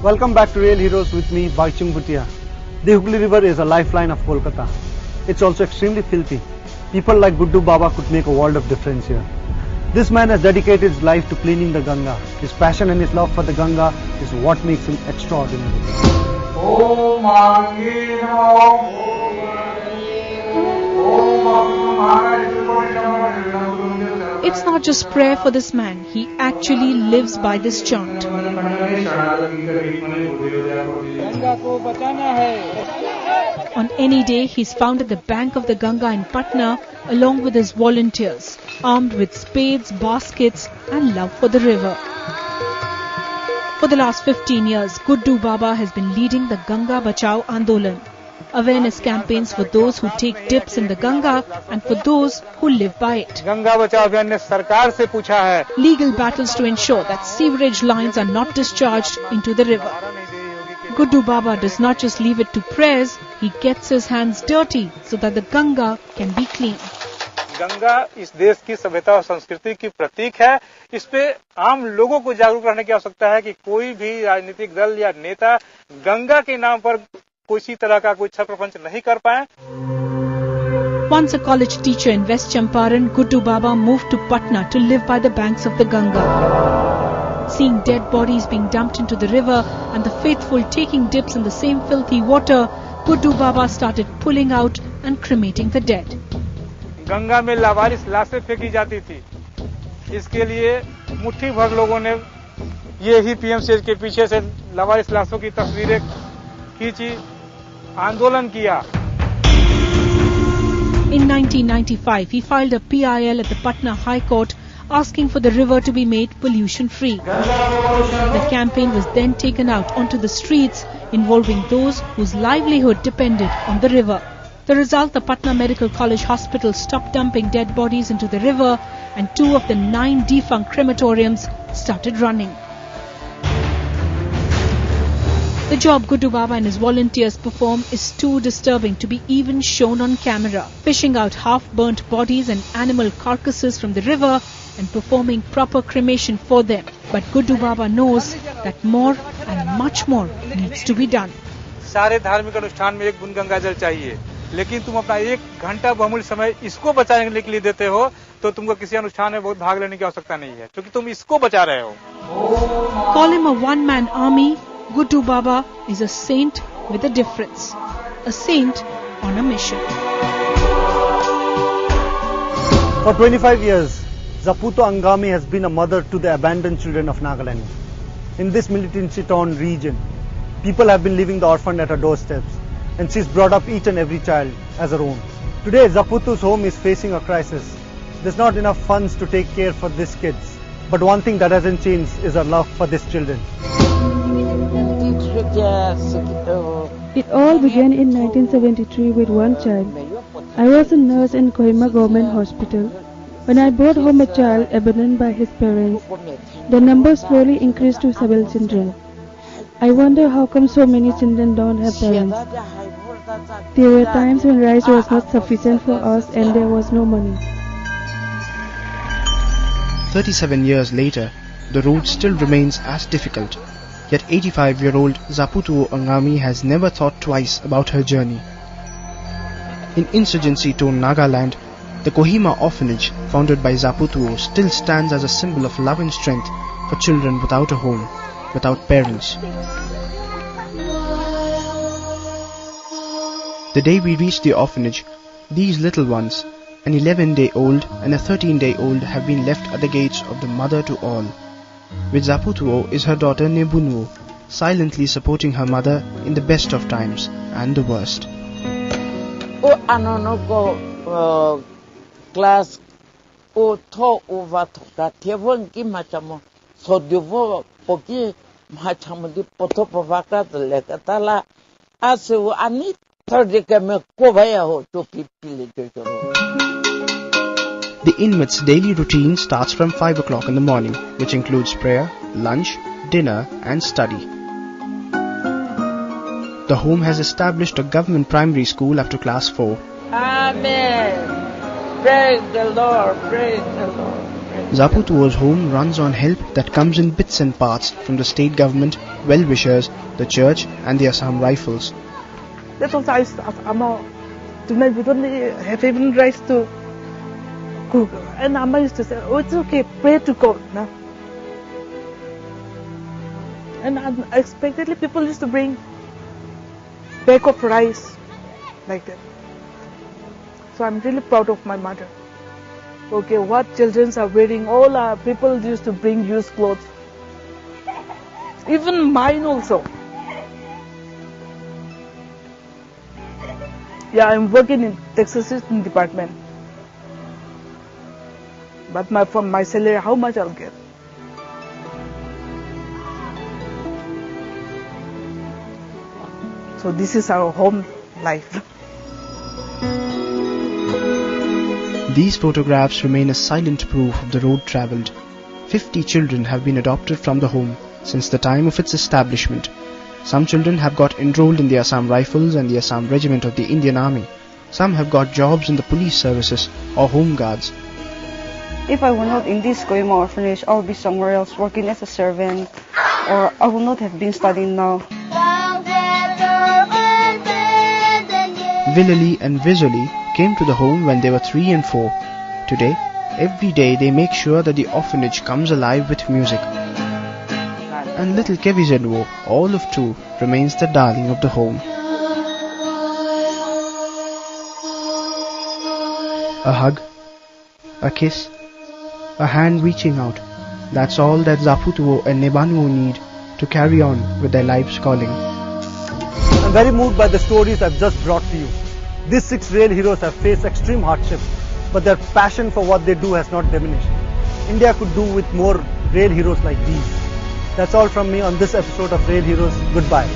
Welcome back to Real Heroes with me, Baichung Bhutia. The Hooghly River is a lifeline of Kolkata. It's also extremely filthy. People like Guddu Baba could make a world of difference here. This man has dedicated his life to cleaning the Ganga. His passion and his love for the Ganga is what makes him extraordinary. It's not just prayer for this man, he actually lives by this chant. On any day, he's found at the bank of the Ganga in Patna along with his volunteers, armed with spades, baskets and love for the river. For the last 15 years, Guddu Baba has been leading the Ganga Bachao Andolan, awareness campaigns for those who take dips in the Ganga and for those who live by it. Legal battles to ensure that sewerage lines are not discharged into the river. Guddu Baba does not just leave it to prayers, he gets his hands dirty so that the Ganga can be clean. Ganga इस देश की सभ्यता और संस्कृति की प्रतीक है। इस पे आम लोगों को जागरूक रहने की आवश्यकता है कि कोई भी राजनीतिक दल या नेता गंगा के नाम पर किसी तरह का कोई छल प्रपंच नहीं कर पाए। Once a college teacher in West Champaran, Guddu Baba moved to Patna to live by the banks of the Ganga. Seeing dead bodies being dumped into the river and the faithful taking dips in the same filthy water, Guddu Baba started pulling out and cremating the dead. Ganga में लावारिस लाशें फेंकी जाती थी। इसके लिए मुट्ठी भर लोगों ने ये ही पीएमसीएच के पीछे से लावारिस लाशों की तस्वीरें खींची, आंदोलन किया। In 1995, he filed a PIL at the Patna High Court asking for the river to be made pollution-free. The campaign was then taken out onto the streets, involving those whose livelihood depended on the river. The result, the Patna Medical College Hospital stopped dumping dead bodies into the river and 2 of the 9 defunct crematoriums started running. The job Guddu Baba and his volunteers perform is too disturbing to be even shown on camera. Fishing out half-burnt bodies and animal carcasses from the river and performing proper cremation for them. But Guddu Baba knows that more and much more needs to be done. सारे धार्मिक अनुष्ठान में एक बूंद गंगा जल चाहिए, लेकिन तुम अपना 1 घंटा बहुमूल्य समय इसको बचाने के लिए देते हो, तो तुमको किसी अनुष्ठान में बहुत भाग लेने की आवश्यकता नहीं है, क्योंकि तुम इसको बचा रहे हो। Call him a one-man army, Guddu Baba is a saint with a difference. A saint on a mission. For 25 years, Zaputo Angami has been a mother to the abandoned children of Nagaland. In this militancy-torn region, people have been leaving the orphan at her doorsteps, and she's brought up each and every child as her own. Today, Zaputo's home is facing a crisis. There's not enough funds to take care for these kids. But one thing that hasn't changed is her love for these children. It all began in 1973 with one child. I was a nurse in Kohima Government Hospital. When I brought home a child abandoned by his parents, the number slowly increased to 7 children. I wonder how come so many children don't have parents. There were times when rice was not sufficient for us and there was no money. 37 years later, the road still remains as difficult. Yet 85-year-old Zaputo Angami has never thought twice about her journey. In insurgency-torn Nagaland, the Kohima orphanage, founded by Zaputo, still stands as a symbol of love and strength for children without a home, without parents. The day we reached the orphanage, these little ones, an 11-day-old and a 13-day-old, have been left at the gates of the mother to all. With Zaputo is her daughter Nebunwo, silently supporting her mother in the best of times and the worst. Class o to over that tevon ki machamo so devo poki machamo di poto povaka lekatala asu ani tardike me kovaya ho to pipili to. The inmates' daily routine starts from 5 o'clock in the morning, which includes prayer, lunch, dinner and study. The home has established a government primary school up to class 4. Amen. Praise the Lord, praise the Lord. Praise Zaputuo's home runs on help that comes in bits and parts from the state government, well-wishers, the church and the Assam Rifles. That's also I used to ask Amma, tonight we don't have even rice to cook. And Amma used to say, oh, it's okay, pray to God. No? And unexpectedly people used to bring bag of rice like that. So I'm really proud of my mother. Okay, what children are wearing, all our people used to bring used clothes. Even mine also. Yeah, I'm working in taxation department. But from my salary, how much I'll get? So this is our home life. These photographs remain a silent proof of the road travelled. 50 children have been adopted from the home since the time of its establishment. Some children have got enrolled in the Assam Rifles and the Assam Regiment of the Indian Army. Some have got jobs in the police services or home guards. If I were not in this Kohima orphanage, I would be somewhere else working as a servant, or I would not have been studying now. Villali and Vizoli came to the home when they were 3 and 4. Today, every day they make sure that the orphanage comes alive with music. And little Kevizenwo, all of 2, remains the darling of the home. A hug, a kiss, a hand reaching out. That's all that Zaputuo and Nebanuo need to carry on with their life's calling. I'm very moved by the stories I've just brought to you. These 6 real heroes have faced extreme hardship, but their passion for what they do has not diminished. India could do with more real heroes like these. That's all from me on this episode of Real Heroes. Goodbye.